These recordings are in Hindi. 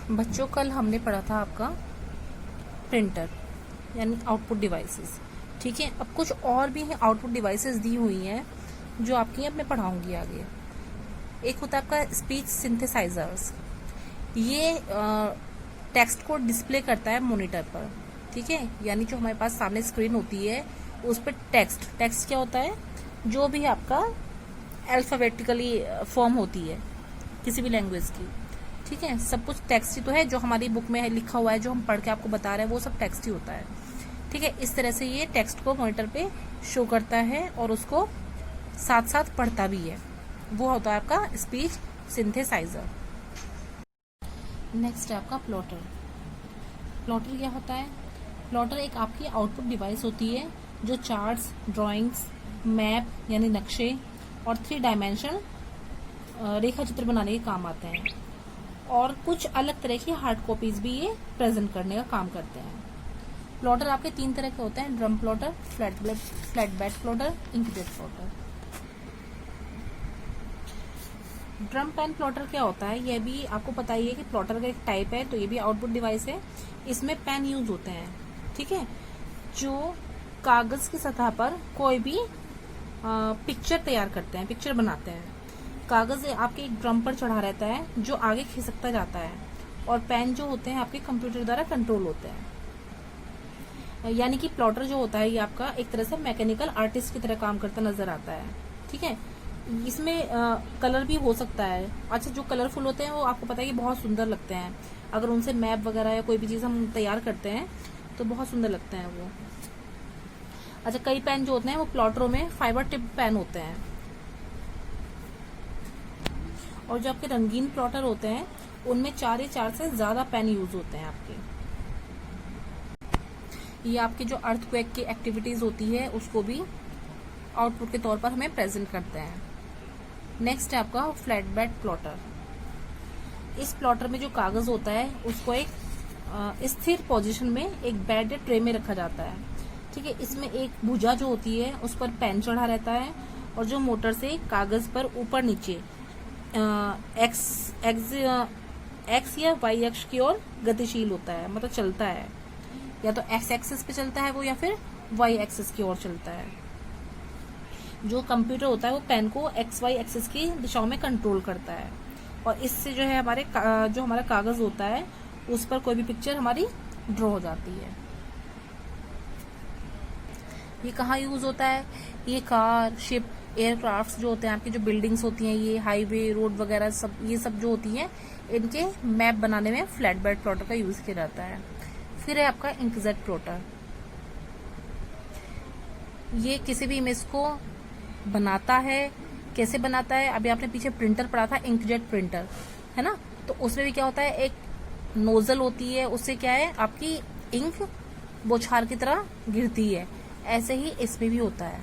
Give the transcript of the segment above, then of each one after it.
बच्चों, कल हमने पढ़ा था आपका प्रिंटर यानी आउटपुट डिवाइसेस। ठीक है, अब कुछ और भी आउटपुट डिवाइसेस दी हुई हैं जो आपकी अब मैं पढ़ाऊंगी आगे। एक होता है आपका स्पीच सिंथेसाइजर्स। ये टेक्स्ट को डिस्प्ले करता है मॉनिटर पर। ठीक है, यानी जो हमारे पास सामने स्क्रीन होती है उस पर टेक्स्ट क्या होता है, जो भी आपका अल्फाबेटिकली फॉर्म होती है किसी भी लैंग्वेज की। ठीक है, सब कुछ टेक्स्ट ही तो है, जो हमारी बुक में लिखा हुआ है, जो हम पढ़ के आपको बता रहे हैं वो सब टेक्स्ट ही होता है। ठीक है, इस तरह से ये टेक्स्ट को मॉनिटर पे शो करता है और उसको साथ साथ पढ़ता भी है। वो होता है आपका स्पीच सिंथेसाइजर। नेक्स्ट है आपका प्लॉटर। प्लॉटर क्या होता है? प्लॉटर एक आपकी आउटपुट डिवाइस होती है जो चार्ट्स, ड्राइंग्स, मैप यानी नक्शे और 3 डायमेंशन रेखा चित्र बनाने के काम आते हैं, और कुछ अलग तरह की हार्ड कॉपीज भी ये प्रेजेंट करने का काम करते हैं। प्लॉटर आपके 3 तरह के होते हैं: drum plotter, flat bed plotter, inkjet plotter. Drum pen plotter क्या होता है, यह भी आपको पता ही है कि प्लॉटर का एक टाइप है, तो ये भी आउटपुट डिवाइस है। इसमें पेन यूज होते हैं। ठीक है, जो कागज की सतह पर कोई भी पिक्चर तैयार करते हैं, पिक्चर बनाते हैं। कागज आपके एक ड्रम पर चढ़ा रहता है जो आगे खिसकता जाता है, और पेन जो होते हैं आपके कंप्यूटर द्वारा कंट्रोल होते हैं। यानी कि प्लॉटर जो होता है ये आपका एक तरह से मैकेनिकल आर्टिस्ट की तरह काम करता नजर आता है। ठीक है, इसमें कलर भी हो सकता है। अच्छा, जो कलरफुल होते हैं वो आपको पता है कि बहुत सुंदर लगते हैं। अगर उनसे मैप वगैरह या कोई भी चीज हम तैयार करते हैं तो बहुत सुंदर लगते हैं वो। अच्छा, कई पेन जो होते हैं वो प्लॉटरों में फाइबर टिप पेन होते हैं, और जो आपके रंगीन प्लॉटर होते हैं उनमें 4 या 4 से ज्यादा पेन यूज होते हैं आपके। ये आपके जो अर्थक्वेक की एक्टिविटीज होती है उसको भी आउटपुट के तौर पर हमें प्रेजेंट करते हैं। नेक्स्ट है आपका फ्लैट बेड प्लॉटर। इस प्लॉटर में जो कागज होता है उसको एक स्थिर पोजीशन में एक बेड या ट्रे में रखा जाता है। ठीक है, इसमें एक भुजा जो होती है उस पर पेन चढ़ा रहता है, और जो मोटर से कागज पर ऊपर नीचे एक्स या वाई अक्ष की ओर गतिशील होता है, मतलब चलता है। या तो एक्स एक्सिस पे चलता है वो, या फिर वाई एक्सिस की ओर चलता है। जो कंप्यूटर होता है वो पेन को एक्स वाई एक्सिस की दिशाओं में कंट्रोल करता है, और इससे जो है जो हमारा कागज होता है उस पर कोई भी पिक्चर हमारी ड्रॉ हो जाती है। ये कहाँ यूज होता है? ये कार, शिप, एयरक्राफ्ट जो होते हैं आपकी, जो बिल्डिंग्स होती हैं, ये हाईवे, रोड वगैरह सब, ये सब जो होती हैं इनके मैप बनाने में फ्लैट बेड प्लॉटर का यूज किया जाता है। फिर है आपका इंकजेट प्लॉटर। ये किसी भी इमेज को बनाता है। कैसे बनाता है? अभी आपने पीछे प्रिंटर पढ़ा था, इंकजेट प्रिंटर, है ना? तो उसमें भी क्या होता है, एक नोजल होती है, उससे क्या है आपकी इंक बौछार की तरह गिरती है। ऐसे ही इसमें भी होता है।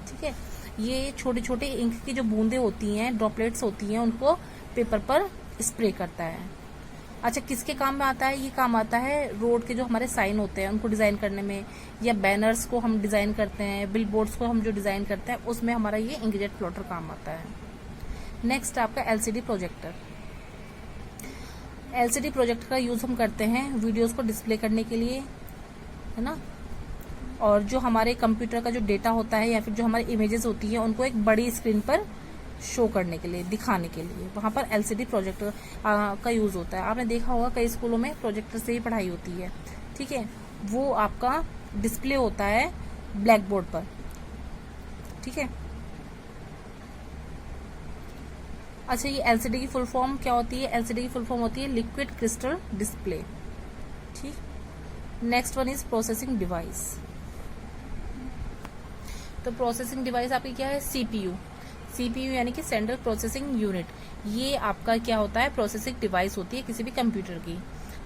ठीक है, ये छोटे छोटे इंक की जो बूंदें होती हैं, ड्रॉपलेट्स होती हैं, उनको पेपर पर स्प्रे करता है। अच्छा, किसके काम में आता है? ये काम आता है रोड के जो हमारे साइन होते हैं उनको डिजाइन करने में, या बैनर्स को हम डिजाइन करते हैं, बिल बोर्ड्स को हम जो डिजाइन करते हैं उसमें हमारा ये इंकजेट प्लॉटर काम आता है। नेक्स्ट आपका एलसीडी प्रोजेक्टर। एलसीडी प्रोजेक्टर का यूज हम करते हैं वीडियोस को डिस्प्ले करने के लिए, है ना? और जो हमारे कंप्यूटर का जो डेटा होता है या फिर जो हमारी इमेजेस होती है उनको एक बड़ी स्क्रीन पर शो करने के लिए, दिखाने के लिए, वहां पर एलसीडी प्रोजेक्टर का यूज होता है। आपने देखा होगा कई स्कूलों में प्रोजेक्टर से ही पढ़ाई होती है। ठीक है, वो आपका डिस्प्ले होता है ब्लैक बोर्ड पर। ठीक है, अच्छा, ये एलसीडी की फुल फॉर्म क्या होती है? एलसीडी की फुल फॉर्म होती है लिक्विड क्रिस्टल डिस्प्ले। ठीक, next one is processing device. तो प्रोसेसिंग डिवाइस आपकी क्या है? सीपीयू। सीपीयू यानी कि सेंट्रल प्रोसेसिंग यूनिट। ये आपका क्या होता है? प्रोसेसिंग डिवाइस होती है किसी भी कंप्यूटर की।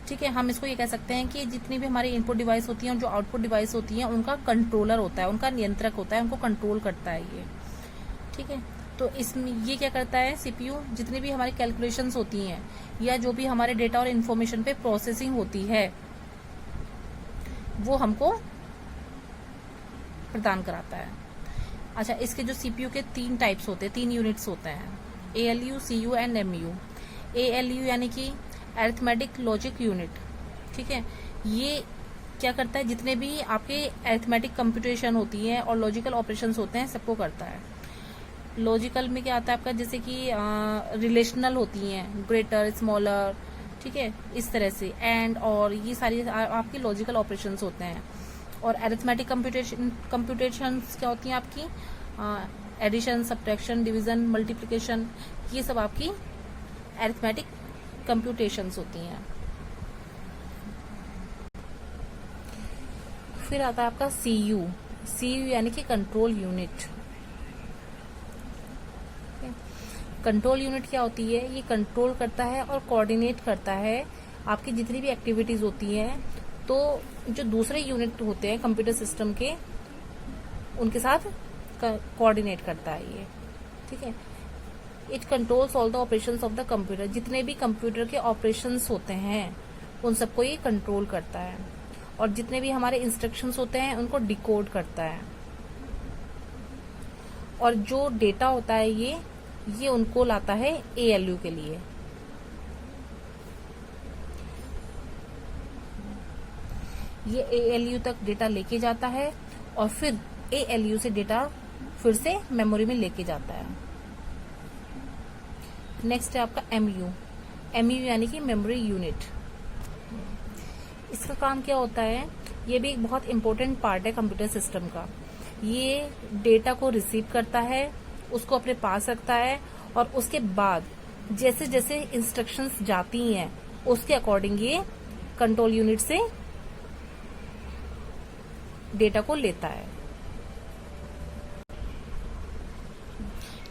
ठीक है, हम इसको ये कह सकते हैं कि जितनी भी हमारी इनपुट डिवाइस होती है, जो आउटपुट डिवाइस होती है, उनका कंट्रोलर होता है, उनका नियंत्रक होता है, उनको कंट्रोल करता है ये। ठीक है, तो इसमें ये क्या करता है सीपीयू? जितनी भी हमारी कैलकुलेशंस होती हैं या जो भी हमारे डेटा और इन्फॉर्मेशन पे प्रोसेसिंग होती है वो हमको प्रदान कराता है। अच्छा, इसके जो सीपीयू के 3 टाइप्स होते हैं, 3 यूनिट्स होते हैं, ALU, CU and MU. ALU यानी कि अरिथमेटिक लॉजिक यूनिट, ठीक है। ये क्या करता है, जितने भी आपके अरिथमेटिक कंप्यूटेशन होती है और लॉजिकल ऑपरेशंस होते हैं सबको करता है। लॉजिकल में क्या आता है आपका, जैसे कि रिलेशनल होती हैं, ग्रेटर, स्मॉलर, ठीक है, इस तरह से एंड और ये सारी आपकी लॉजिकल ऑपरेशंस होते हैं। और अरिथमेटिक कंप्यूटेशंस क्या होती हैं आपकी, एडिशन, सब्ट्रैक्शन, डिवीजन, मल्टीप्लिकेशन, ये सब आपकी अरिथमेटिक कंप्यूटेशंस होती हैं। फिर आता है आपका सीयू, सीयू यानी कि कंट्रोल यूनिट। कंट्रोल यूनिट क्या होती है, ये कंट्रोल करता है और कोऑर्डिनेट करता है आपकी जितनी भी एक्टिविटीज होती हैं, तो जो दूसरे यूनिट होते हैं कंप्यूटर सिस्टम के, उनके साथ कोऑर्डिनेट करता है ये, ठीक है। It controls all the operations of the computer, जितने भी कंप्यूटर के ऑपरेशंस होते हैं उन सबको ये कंट्रोल करता है, और जितने भी हमारे इंस्ट्रक्शंस होते हैं उनको डिकोड करता है। और जो डेटा होता है ये उनको लाता है ALU के लिए। ये ALU तक डेटा लेके जाता है और फिर ALU से डेटा फिर से मेमोरी में लेके जाता है। नेक्स्ट है आपका MU, MU यानी कि मेमोरी यूनिट। इसका काम क्या होता है, ये भी एक बहुत इंपॉर्टेंट पार्ट है कंप्यूटर सिस्टम का। ये डेटा को रिसीव करता है, उसको अपने पास रखता है, और उसके बाद जैसे जैसे इंस्ट्रक्शंस जाती हैं उसके अकॉर्डिंग ये कंट्रोल यूनिट से डेटा को लेता है।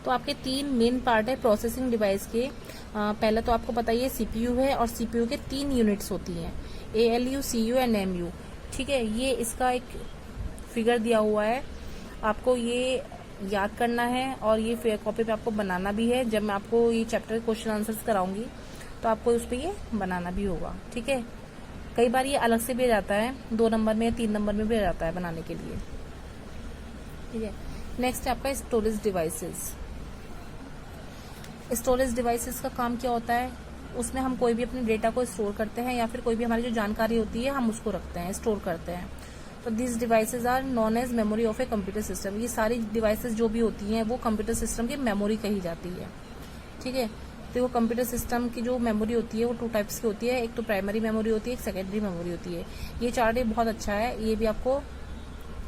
तो आपके 3 मेन पार्ट है प्रोसेसिंग डिवाइस के। पहला तो आपको पता ही है CPU है, और CPU के 3 यूनिट्स होती हैं, ALU, CU एंड MU, ठीक है। ये इसका एक फिगर दिया हुआ है, आपको ये याद करना है और ये कॉपी पे आपको बनाना भी है। जब मैं आपको ये चैप्टर क्वेश्चन आंसर्स कराऊंगी तो आपको उस पर ये बनाना भी होगा, ठीक है। कई बार ये अलग से भी जाता है, 2 नंबर में या 3 नंबर में भी जाता है बनाने के लिए, ठीक है। नेक्स्ट है आपका स्टोरेज डिवाइसेस। स्टोरेज डिवाइसेस का काम क्या होता है, उसमें हम कोई भी अपने डेटा को स्टोर करते हैं, या फिर कोई भी हमारी जो जानकारी होती है हम उसको रखते हैं, स्टोर करते हैं। तो this devices are known as memory of a computer system. ये सारी डिवाइसेस जो भी होती हैं वो कंप्यूटर सिस्टम की मेमोरी कही जाती है, ठीक है। तो वो कंप्यूटर सिस्टम की जो मेमोरी होती है वो 2 टाइप्स की होती है, एक तो प्राइमरी मेमोरी होती है, एक सेकेंडरी मेमोरी होती है। ये चार्ट बहुत अच्छा है, ये भी आपको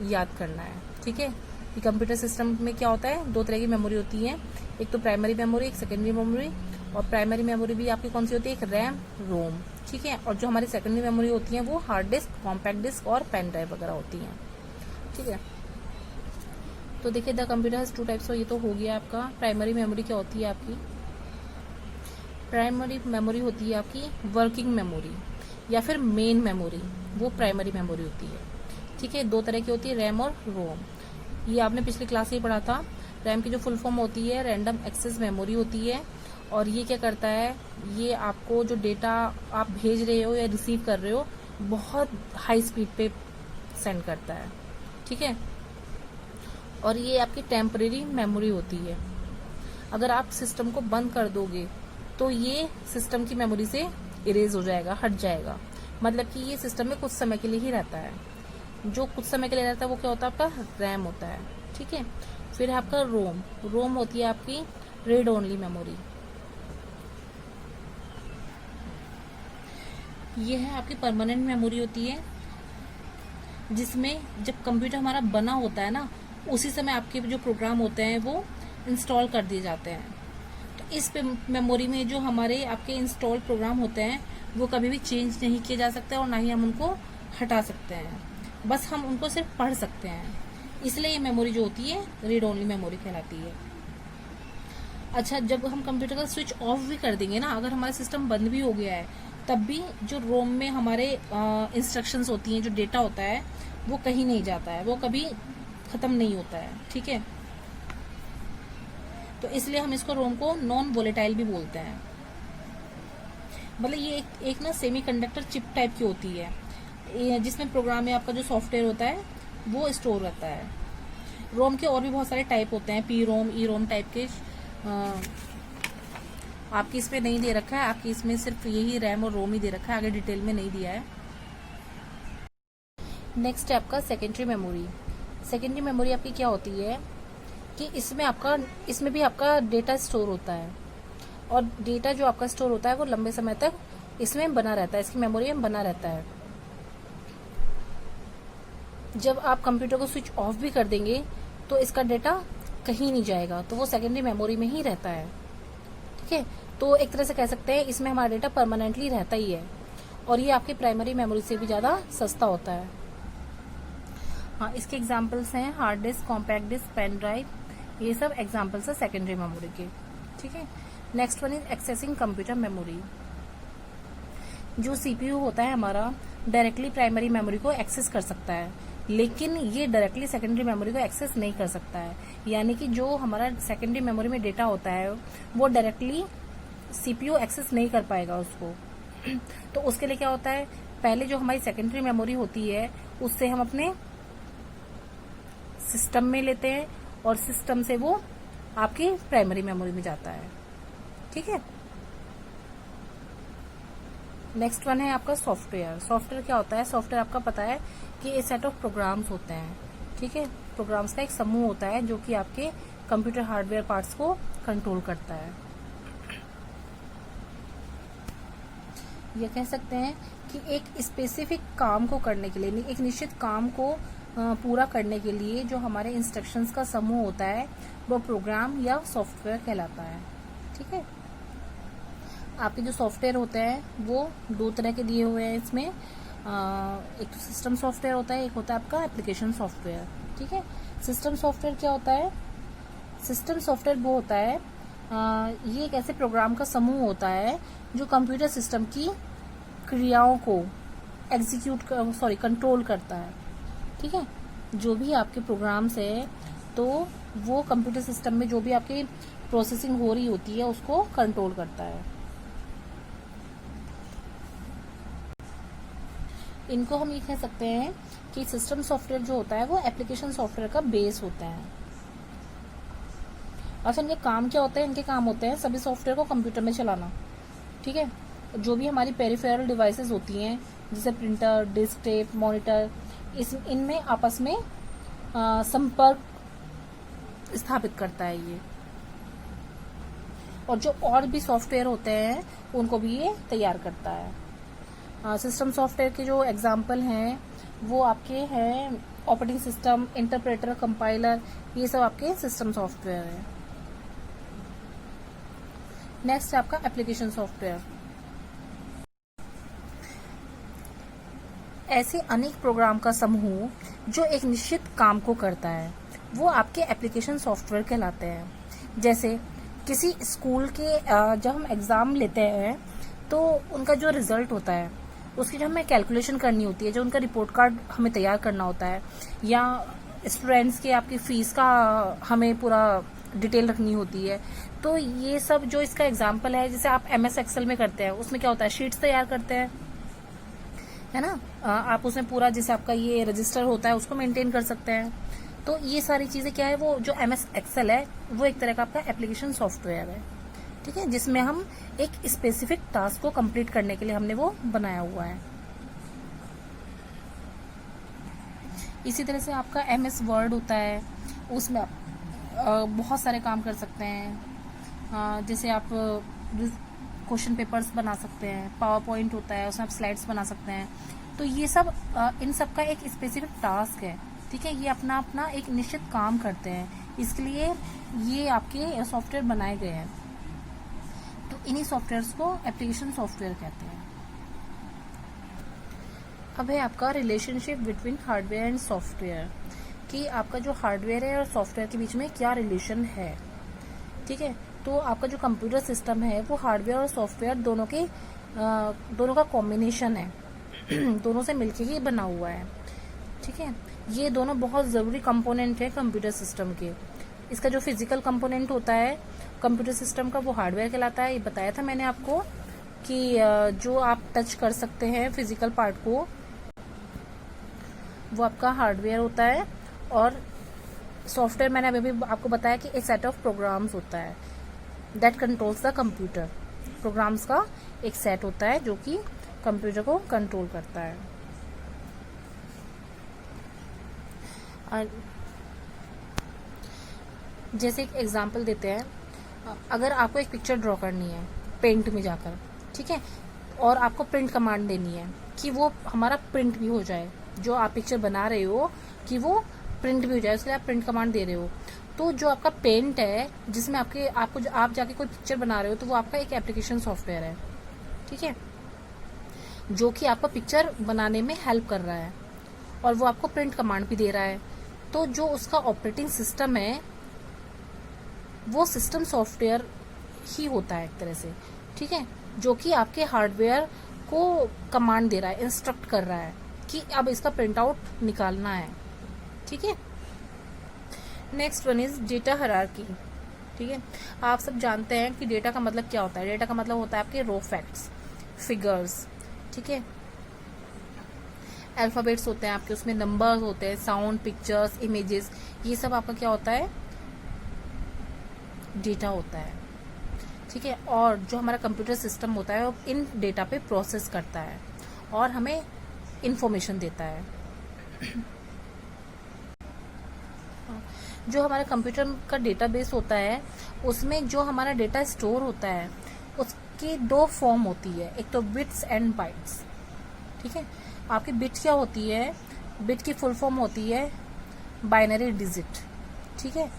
याद करना है, ठीक है। कि कंप्यूटर सिस्टम में क्या होता है, 2 तरह की मेमोरी होती है, एक तो प्राइमरी मेमोरी, एक सेकेंडरी मेमोरी। और प्राइमरी मेमोरी भी आपकी कौन सी होती है, एक रैम, रोम, ठीक है। और जो हमारी सेकेंडरी मेमोरी होती है वो हार्ड डिस्क, कॉम्पैक्ट डिस्क और पेन ड्राइव वगैरह होती हैं, ठीक है। तो देखिए द कंप्यूटर हैज 2 टाइप्स, ये तो हो गया आपका। प्राइमरी मेमोरी क्या होती है आपकी, प्राइमरी मेमोरी होती है आपकी वर्किंग मेमोरी या फिर मेन मेमोरी, वो प्राइमरी मेमोरी होती है, ठीक है। 2 तरह की होती है, रैम और रोम। ये आपने पिछली क्लास में पढ़ा था। रैम की जो फुल फॉर्म होती है रैंडम एक्सेस मेमोरी होती है, और ये क्या करता है, ये आपको जो डेटा आप भेज रहे हो या रिसीव कर रहे हो बहुत हाई स्पीड पे सेंड करता है, ठीक है। और ये आपकी टेम्परेरी मेमोरी होती है। अगर आप सिस्टम को बंद कर दोगे तो ये सिस्टम की मेमोरी से इरेज हो जाएगा, हट जाएगा, मतलब कि ये सिस्टम में कुछ समय के लिए ही रहता है। जो कुछ समय के लिए रहता है वो क्या होता है, आपका रैम होता है, ठीक है। फिर है आपका रोम, रोम होती है आपकी रीड ओनली मेमोरी। ये है आपकी परमानेंट मेमोरी होती है, जिसमें जब कंप्यूटर हमारा बना होता है ना, उसी समय आपके जो प्रोग्राम होते हैं वो इंस्टॉल कर दिए जाते हैं। तो इस मेमोरी में जो हमारे आपके इंस्टॉल प्रोग्राम होते हैं वो कभी भी चेंज नहीं किए जा सकते, और ना ही हम उनको हटा सकते हैं, बस हम उनको सिर्फ पढ़ सकते हैं। इसलिए ये मेमोरी जो होती है रीड ओनली मेमोरी कहलाती है। अच्छा, जब हम कंप्यूटर का स्विच ऑफ भी कर देंगे ना, अगर हमारा सिस्टम बंद भी हो गया है, तब भी जो रोम में हमारे इंस्ट्रक्शंस होती हैं, जो डेटा होता है वो कहीं नहीं जाता है, वो कभी खत्म नहीं होता है, ठीक है। तो इसलिए हम इसको रोम को नॉन वोलेटाइल भी बोलते हैं। मतलब ये एक ना सेमीकंडक्टर चिप टाइप की होती है, जिसमें प्रोग्राम में आपका जो सॉफ्टवेयर होता है वो स्टोर रहता है। रोम के और भी बहुत सारे टाइप होते हैं, पी रोम, ई रोम टाइप के आपकी इसमें नहीं दे रखा है, आपकी इसमें सिर्फ यही रैम और रोम ही दे रखा है, आगे डिटेल में नहीं दिया है। नेक्स्ट है आपका सेकेंडरी मेमोरी। सेकेंडरी मेमोरी आपकी क्या होती है कि इसमें भी आपका डेटा स्टोर होता है, और डेटा जो आपका स्टोर होता है वो लंबे समय तक इसमें बना रहता है, इसकी मेमोरी में बना रहता है। जब आप कंप्यूटर को स्विच ऑफ भी कर देंगे तो इसका डेटा कहीं नहीं जाएगा, तो वो सेकेंडरी मेमोरी में ही रहता है। ठीक है, तो एक तरह से कह सकते हैं इसमें हमारा डेटा परमानेंटली रहता ही है, और ये आपकी प्राइमरी मेमोरी से भी ज्यादा सस्ता होता है। हाँ, इसके एग्जाम्पल्स हैं hard disk, compact disk, pen drive, ये सब एग्जाम्पल्स है सेकेंडरी मेमोरी के। ठीक है, next one is accessing computer memory. जो सीपीयू होता है हमारा डायरेक्टली प्राइमरी मेमोरी को एक्सेस कर सकता है, लेकिन ये डायरेक्टली सेकेंडरी मेमोरी को एक्सेस नहीं कर सकता है। यानी कि जो हमारा सेकेंडरी मेमोरी में डेटा होता है वो डायरेक्टली सीपीयू एक्सेस नहीं कर पाएगा उसको। तो उसके लिए क्या होता है, पहले जो हमारी सेकेंडरी मेमोरी होती है उससे हम अपने सिस्टम में लेते हैं, और सिस्टम से वो आपकी प्राइमरी मेमोरी में जाता है। ठीक है, नेक्स्ट वन है आपका सॉफ्टवेयर। सॉफ्टवेयर क्या होता है, सॉफ्टवेयर आपका पता है कि एक सेट ऑफ प्रोग्राम्स होते हैं। ठीक है, प्रोग्राम्स का एक समूह होता है जो कि आपके कंप्यूटर हार्डवेयर पार्ट्स को कंट्रोल करता है। ये कह सकते हैं कि एक स्पेसिफिक काम को करने के लिए, एक निश्चित काम को पूरा करने के लिए जो हमारे इंस्ट्रक्शंस का समूह होता है वो प्रोग्राम या सॉफ्टवेयर कहलाता है। ठीक है, आपके जो सॉफ्टवेयर होते हैं वो दो तरह के दिए हुए हैं इसमें। एक तो सिस्टम सॉफ्टवेयर होता है, एक होता है आपका एप्लीकेशन सॉफ्टवेयर। ठीक है, सिस्टम सॉफ्टवेयर क्या होता है, सिस्टम सॉफ्टवेयर वो होता है ये एक ऐसे प्रोग्राम का समूह होता है जो कंप्यूटर सिस्टम की क्रियाओं को कंट्रोल करता है। ठीक है, जो भी आपके प्रोग्राम्स है तो वो कंप्यूटर सिस्टम में जो भी आपकी प्रोसेसिंग हो रही होती है उसको कंट्रोल करता है। इनको हम ये कह सकते हैं कि सिस्टम सॉफ्टवेयर जो होता है वो एप्लीकेशन सॉफ्टवेयर का बेस होता है। अच्छा, इनके काम क्या होते हैं, इनके काम होते हैं सभी सॉफ्टवेयर को कंप्यूटर में चलाना। ठीक है, जो भी हमारी पेरिफेरल डिवाइसेस होती हैं जैसे प्रिंटर, डिस्क टेप, मॉनिटर, इनमें आपस में संपर्क स्थापित करता है ये, और जो और भी सॉफ्टवेयर होते हैं उनको भी ये तैयार करता है। सिस्टम सॉफ्टवेयर के जो एग्जाम्पल हैं वो आपके हैं ऑपरेटिंग सिस्टम, इंटरप्रेटर, कंपाइलर, ये सब आपके सिस्टम सॉफ्टवेयर हैं। नेक्स्ट है आपका एप्लीकेशन सॉफ्टवेयर। ऐसे अनेक प्रोग्राम का समूह जो एक निश्चित काम को करता है वो आपके एप्लीकेशन सॉफ्टवेयर कहलाते हैं। जैसे किसी स्कूल के जब हम एग्जाम लेते हैं तो उनका जो रिजल्ट होता है उसकी जब हमें कैलकुलेशन करनी होती है, जो उनका रिपोर्ट कार्ड हमें तैयार करना होता है, या स्टूडेंट्स के आपकी फीस का हमें पूरा डिटेल रखनी होती है, तो ये सब जो इसका एग्जाम्पल है, जैसे आप MS एक्सेल में करते हैं उसमें क्या होता है, शीट्स तैयार करते हैं, है ना। आप उसमें पूरा जैसे आपका ये रजिस्टर होता है उसको मेंटेन कर सकते हैं। तो ये सारी चीजें क्या है, वो जो MS एक्सेल है वो एक तरह का आपका एप्लीकेशन सॉफ्टवेयर है। ठीक है, जिसमें हम एक स्पेसिफिक टास्क को कंप्लीट करने के लिए हमने वो बनाया हुआ है। इसी तरह से आपका MS वर्ड होता है, उसमें आप बहुत सारे काम कर सकते हैं। जैसे आप क्वेश्चन पेपर्स बना सकते हैं, पावर पॉइंट होता है उसमें आप स्लाइड्स बना सकते हैं। तो ये सब इन सब का एक स्पेसिफिक टास्क है। ठीक है, ये अपना अपना एक निश्चित काम करते हैं, इसके लिए ये आपके सॉफ्टवेयर बनाए गए हैं। तो इन्हीं सॉफ्टवेयर्स को एप्लीकेशन सॉफ्टवेयर कहते हैं। अब है आपका relationship between hardware and software, कि आपका जो हार्डवेयर है और सॉफ्टवेयर के बीच में क्या रिलेशन है। ठीक है, तो आपका जो कंप्यूटर सिस्टम है वो हार्डवेयर और सॉफ्टवेयर दोनों का कॉम्बिनेशन है, दोनों से मिलके ही बना हुआ है। ठीक है, ये दोनों बहुत ज़रूरी कंपोनेंट है कंप्यूटर सिस्टम के। इसका जो फिजिकल कंपोनेंट होता है कंप्यूटर सिस्टम का वो हार्डवेयर कहलाता है। ये बताया था मैंने आपको कि जो आप टच कर सकते हैं फिजिकल पार्ट को वो आपका हार्डवेयर होता है, और सॉफ्टवेयर मैंने अभी भी आपको बताया कि एक सेट ऑफ प्रोग्राम्स होता है। That controls the computer. Programs का एक सेट होता है जो कि कंप्यूटर को कंट्रोल करता है। जैसे एक एग्जांपल देते हैं, अगर आपको एक पिक्चर ड्रॉ करनी है पेंट में जाकर, ठीक है, और आपको प्रिंट कमांड देनी है कि वो हमारा प्रिंट भी हो जाए, जो आप पिक्चर बना रहे हो कि वो प्रिंट भी हो जाए, उसके लिए आप प्रिंट कमांड दे रहे हो। तो जो आपका पेंट है जिसमें आप जाके कोई पिक्चर बना रहे हो, तो वो आपका एक एप्लीकेशन सॉफ्टवेयर है, ठीक है, जो कि आपको पिक्चर बनाने में हेल्प कर रहा है और वो आपको प्रिंट कमांड भी दे रहा है। तो जो उसका ऑपरेटिंग सिस्टम है वो सिस्टम सॉफ्टवेयर ही होता है एक तरह से, ठीक है, जो कि आपके हार्डवेयर को कमांड दे रहा है, इंस्ट्रक्ट कर रहा है कि अब इसका प्रिंट आउट निकालना है, ठीक है। Next one is data hierarchy, ठीक है। आप सब जानते हैं कि डेटा का मतलब क्या होता है। डेटा का मतलब होता है आपके रॉ फैक्ट्स, फिगर्स, ठीक है, अल्फाबेट्स होते हैं आपके, उसमें नंबर्स होते हैं, साउंड, पिक्चर्स, इमेजेस, ये सब आपका क्या होता है, डेटा होता है, ठीक है। और जो हमारा कंप्यूटर सिस्टम होता है वो इन डेटा पे प्रोसेस करता है और हमें इंफॉर्मेशन देता है। जो हमारा कंप्यूटर का डेटाबेस होता है उसमें जो हमारा डेटा स्टोर होता है उसकी दो फॉर्म होती है, एक तो बिट्स एंड बाइट्स, ठीक है। आपकी बिट क्या होती है, बिट की फुल फॉर्म होती है बाइनरी डिजिट, ठीक है।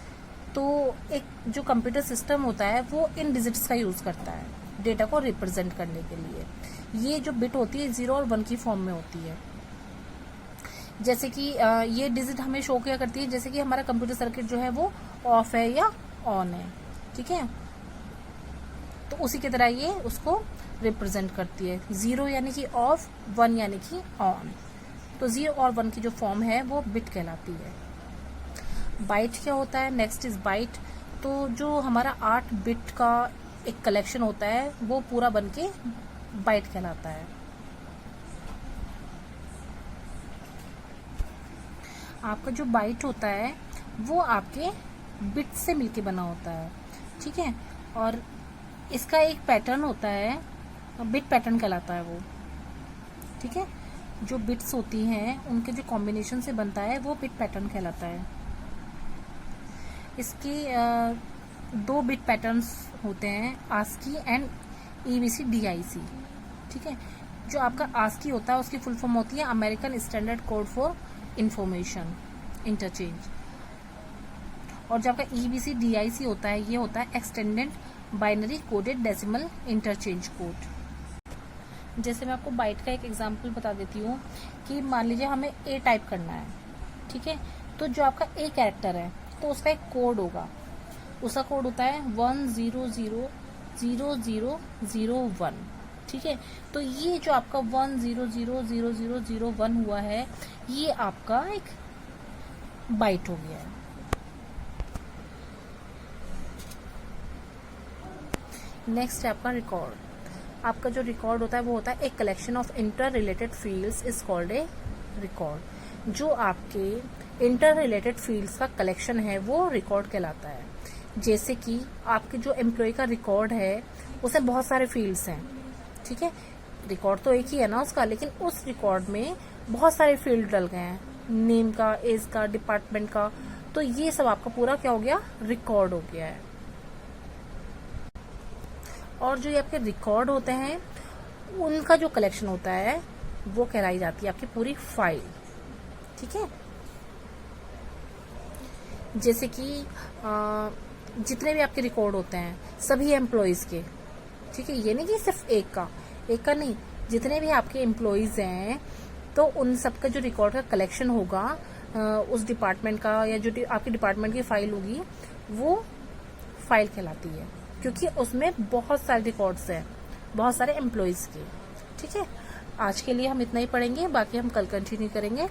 तो एक जो कंप्यूटर सिस्टम होता है वो इन डिजिट्स का यूज करता है डेटा को रिप्रेजेंट करने के लिए। ये जो बिट होती है 0 और 1 की फॉर्म में होती है। जैसे कि ये डिजिट हमें शो क्या करती है, जैसे कि हमारा कंप्यूटर सर्किट जो है वो ऑफ है या ऑन है, ठीक है, तो उसी की तरह ये उसको रिप्रेजेंट करती है। 0 यानी कि ऑफ, 1 यानी कि ऑन। तो 0 और 1 की जो फॉर्म है वो बिट कहलाती है। बाइट क्या होता है, नेक्स्ट इज बाइट। तो जो हमारा 8 बिट का एक कलेक्शन होता है वो पूरा बन के बाइट कहलाता है। आपका जो बाइट होता है वो आपके बिट से मिलके बना होता है, ठीक है, और इसका एक पैटर्न होता है, बिट पैटर्न कहलाता है वो, ठीक है। जो बिट्स होती हैं उनके जो कॉम्बिनेशन से बनता है वो बिट पैटर्न कहलाता है। इसके 2 बिट पैटर्न्स होते हैं, आस्की एंड EBC DIC, ठीक है। जो आपका आस्की होता है उसकी फुल फॉर्म होती है American standard code for information interchange, और जो आपका EBC DIC होता है ये होता है extended binary coded decimal interchange code. जैसे मैं आपको बाइट का एक एग्जांपल बता देती हूँ कि मान लीजिए हमें A टाइप करना है, ठीक है, तो जो आपका A कैरेक्टर है तो उसका एक कोड होगा, उसका कोड होता है 1000001, ठीक है। तो ये जो आपका 1000001 हुआ है ये आपका एक बाइट हो गया है। नेक्स्ट है आपका रिकॉर्ड। आपका जो रिकॉर्ड होता है वो होता है एक collection of inter related fields is called a record. जो आपके इंटर रिलेटेड फील्ड्स का कलेक्शन है वो रिकॉर्ड कहलाता है। जैसे कि आपके जो एम्प्लॉय का रिकॉर्ड है उसमें बहुत सारे फील्ड्स हैं, ठीक है, रिकॉर्ड तो एक ही है ना उसका, लेकिन उस रिकॉर्ड में बहुत सारे फील्ड डल गए हैं, नेम का, एज का, डिपार्टमेंट का, तो ये सब आपका पूरा क्या हो गया, रिकॉर्ड हो गया है। और जो ये आपके रिकॉर्ड होते हैं उनका जो कलेक्शन होता है वो कहलाई जाती है आपकी पूरी फाइल, ठीक है। जैसे कि जितने भी आपके रिकॉर्ड होते हैं सभी एम्प्लॉयज के, ठीक है, ये नहीं कि सिर्फ एक का नहीं, जितने भी आपके एम्प्लॉयज हैं तो उन सब का जो रिकॉर्ड का कलेक्शन होगा उस डिपार्टमेंट का, या जो आपकी डिपार्टमेंट की फाइल होगी वो फाइल कहलाती है, क्योंकि उसमें बहुत सारे रिकॉर्ड्स हैं, बहुत सारे एम्प्लॉयज के, ठीक है। आज के लिए हम इतना ही पढ़ेंगे, बाकी हम कल कंटिन्यू करेंगे।